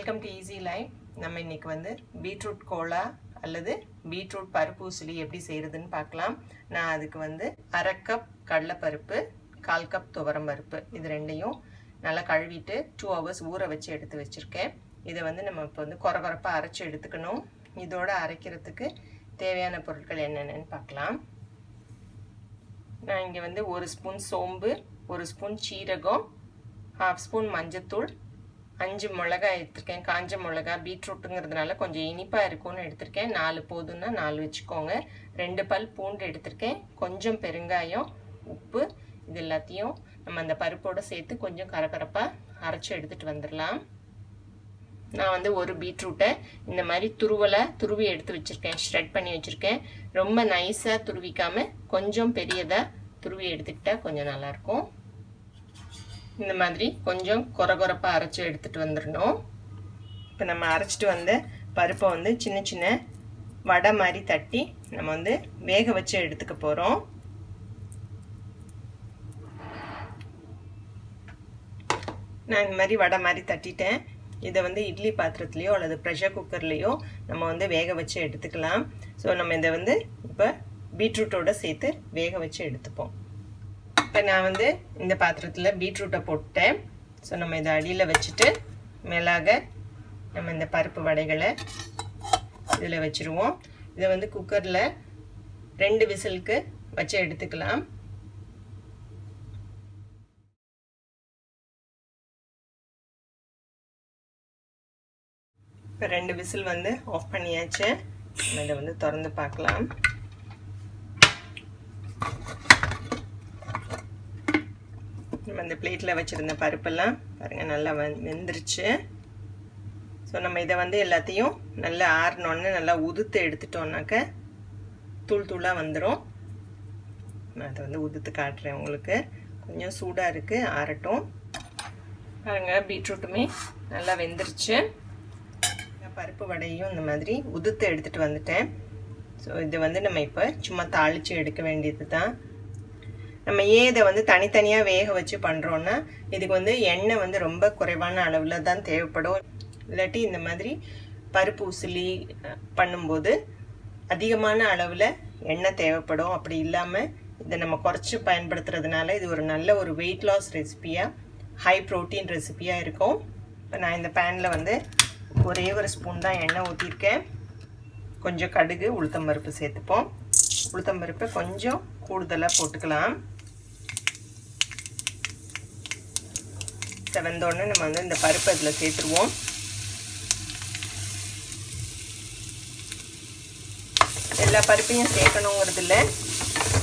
Welcome to Easy Life. நம்ம இன்னைக்கு வந்து பீட்ரூட் கோலா அல்லது பீட்ரூட் பருப்பு உசிலி எப்படி செய்யறதுன்னு பார்க்கலாம். நான் அதுக்கு வந்து 1/2 கப் கடலை பருப்பு, 1/4 கப் துவரம் பருப்பு இது ரெண்டையும் நல்லா கழுவிட்டு 2 hours ஊற வச்சு எடுத்து வச்சிருக்கேன். இதை வந்து நம்ம இப்போ வந்து கொரகொரப்பா அரைச்சு எடுத்துக்கணும். இதோட அரைக்கிறதுக்கு தேவையான பொருட்கள் என்னென்னன்னு பார்க்கலாம். நான் இங்க வந்து 1 ஸ்பூன் சோம்பு, 1 ஸ்பூன் சீரகம், 1/2 ஸ்பூன் மஞ்சத்தூள், 5 மிளகாய் எடுத்துர்க்கேன். காஞ்ச மிளகாய் பீட்ரூட்ங்கிறதுனால கொஞ்சம் இனிப்பா இருக்கும்னு எடுத்துர்க்கேன். 4 போதும்னா 4 வெச்சுக்கோங்க. 2 பல் பூண்டு எடுத்துர்க்கேன். கொஞ்சம் பெருங்காயம், உப்பு இது எல்லாத்தையும் நம்ம அந்த பருப்போட சேர்த்து கொஞ்சம் கரகரப்பா அரைச்சு எடுத்துட்டு வந்துடலாம். நான் வந்து ஒரு பீட்ரூட்டை இந்த மாதிரி துருவி எடுத்து வச்சிருக்கேன். ஷ்ரெட் பண்ணி வச்சிருக்கேன். ரொம்ப நைஸா துருவிக்காம கொஞ்சம் பெரியதா துருவி எடுத்துக்கிட்டா கொஞ்சம் நல்லா இருக்கும். இந்த மாதிரி கொஞ்சம் கொரகொரப்பா அரைச்சு எடுத்துட்டு வந்துடணும். இப்போ நம்ம அரைச்சிட்டு வந்த பருப்பை வந்து சின்ன சின்ன வடை மாதிரி தட்டி நம்ம வந்து வேக வச்சு எடுத்துக்க போறோம். நான் இந்த மாதிரி வடை மாதிரி தட்டிட்டேன். இதை வந்து இட்லி பாத்திரத்துலையோ அல்லது ப்ரெஷர் குக்கர்லையோ நம்ம வந்து வேக வச்சு எடுத்துக்கலாம். ஸோ நம்ம இதை வந்து இப்போ பீட்ரூட்டோட சேர்த்து வேக வச்சு எடுத்துப்போம். இப்போ நான் வந்து இந்த பாத்திரத்தில் பீட்ரூட்டை போட்டேன். ஸோ நம்ம இதை அடியில் வச்சுட்டு மேலாக நம்ம இந்த பருப்பு வடைகளை இதில் வச்சுருவோம். இதை வந்து குக்கரில் 2 விசிலுக்கு வச்சு எடுத்துக்கலாம். இப்போ 2 விசில் வந்து ஆஃப் பண்ணியாச்சு. நம்ம இதை வந்து திறந்து பார்க்கலாம். நம்ம இந்த பிளேட்டில் வச்சுருந்த பருப்பெல்லாம் பாருங்கள் நல்லா வெந்துருச்சு. ஸோ நம்ம இதை வந்து எல்லாத்தையும் நல்லா ஆறினோன்னு நல்லா உதுத்து எடுத்துட்டோம்னாக்க தூள் தூளாக வந்துடும். நான் அதை வந்து உதுத்து காட்டுறேன் உங்களுக்கு. கொஞ்சம் சூடாக இருக்குது, ஆறட்டும். பாருங்கள் பீட்ரூட்டுமே நல்லா வெந்துருச்சு. பருப்பு வடையும் இந்த மாதிரி உதுத்து எடுத்துகிட்டு வந்துட்டேன். ஸோ இது வந்து நம்ம இப்போ சும்மா தாளித்து எடுக்க வேண்டியது தான். நம்ம ஏன் இதை வந்து தனித்தனியாக வேக வச்சு பண்ணுறோன்னா இதுக்கு வந்து எண்ணெய் வந்து ரொம்ப குறைவான அளவில் தான் தேவைப்படும். இல்லாட்டி இந்த மாதிரி பருப்பு உசிலி பண்ணும்போது அதிகமான அளவில் எண்ணெய் தேவைப்படும். அப்படி இல்லாமல் இதை நம்ம குறைச்சி பயன்படுத்துறதுனால இது ஒரு நல்ல ஒரு வெயிட் லாஸ் ரெசிபியாக, ஹை ப்ரோட்டீன் ரெசிபியாக இருக்கும். இப்போ நான் இந்த பேனில் வந்து ஒரே ஒரு ஸ்பூன் தான் எண்ணெய் ஊற்றிருக்கேன். கொஞ்சம் கடுகு, உளுத்தம்பருப்பு சேர்த்துப்போம். உளுத்தம்பருப்பை கொஞ்சம் கூடுதலாக போட்டுக்கலாம். செவந்தோடனே நம்ம வந்து இந்த பருப்பை இதில் சேர்த்துருவோம். எல்லா பருப்பையும் சேர்க்கணுங்கிறது இல்லை,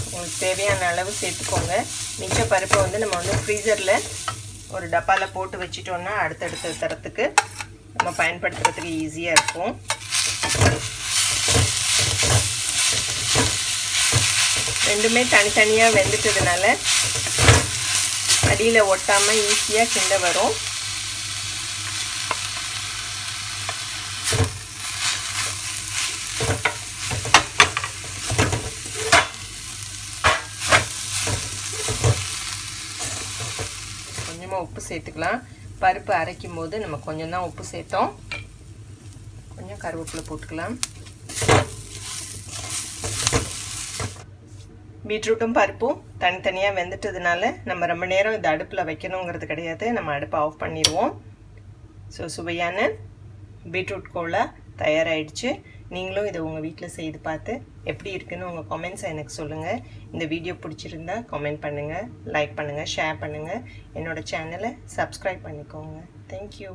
உங்களுக்கு தேவையான அளவு சேர்த்துக்கோங்க. மிச்ச பருப்பை வந்து நம்ம வந்து ஃப்ரீசரில் ஒரு டப்பாவில் போட்டு வச்சிட்டோம்னா அடுத்தடுத்த தரத்துக்கு நம்ம பயன்படுத்துறதுக்கு ஈஸியாக இருக்கும். ரெண்டுமே தனித்தனியாக வெந்துட்டதுனால அடியில் ஒட்டாமல் ஈஸியாக கிண்ட வரும். கொஞ்சமாக உப்பு சேர்த்துக்கலாம். பருப்பு அரைக்கும் போது நம்ம கொஞ்சம் தான் உப்பு சேர்த்தோம். கொஞ்சம் கருவேப்பிலை போட்டுக்கலாம். பீட்ரூட்டும் பருப்பும் தனித்தனியாக வெந்துட்டதுனால நம்ம ரொம்ப நேரம் இந்த அடுப்பில் வைக்கணுங்கிறது கிடையாது. நம்ம அடுப்பை ஆஃப் பண்ணிடுவோம். ஸோ சுவையான பீட்ரூட் கோலா தயாராகிடுச்சு. நீங்களும் இதை உங்கள் வீட்டில் செய்து பார்த்து எப்படி இருக்குன்னு உங்கள் கமெண்ட்ஸை எனக்கு சொல்லுங்கள். இந்த வீடியோ பிடிச்சிருந்தா கமெண்ட் பண்ணுங்கள், லைக் பண்ணுங்கள், ஷேர் பண்ணுங்கள். என்னோடய சேனலை சப்ஸ்கிரைப் பண்ணிக்கோங்க. தேங்க்யூ.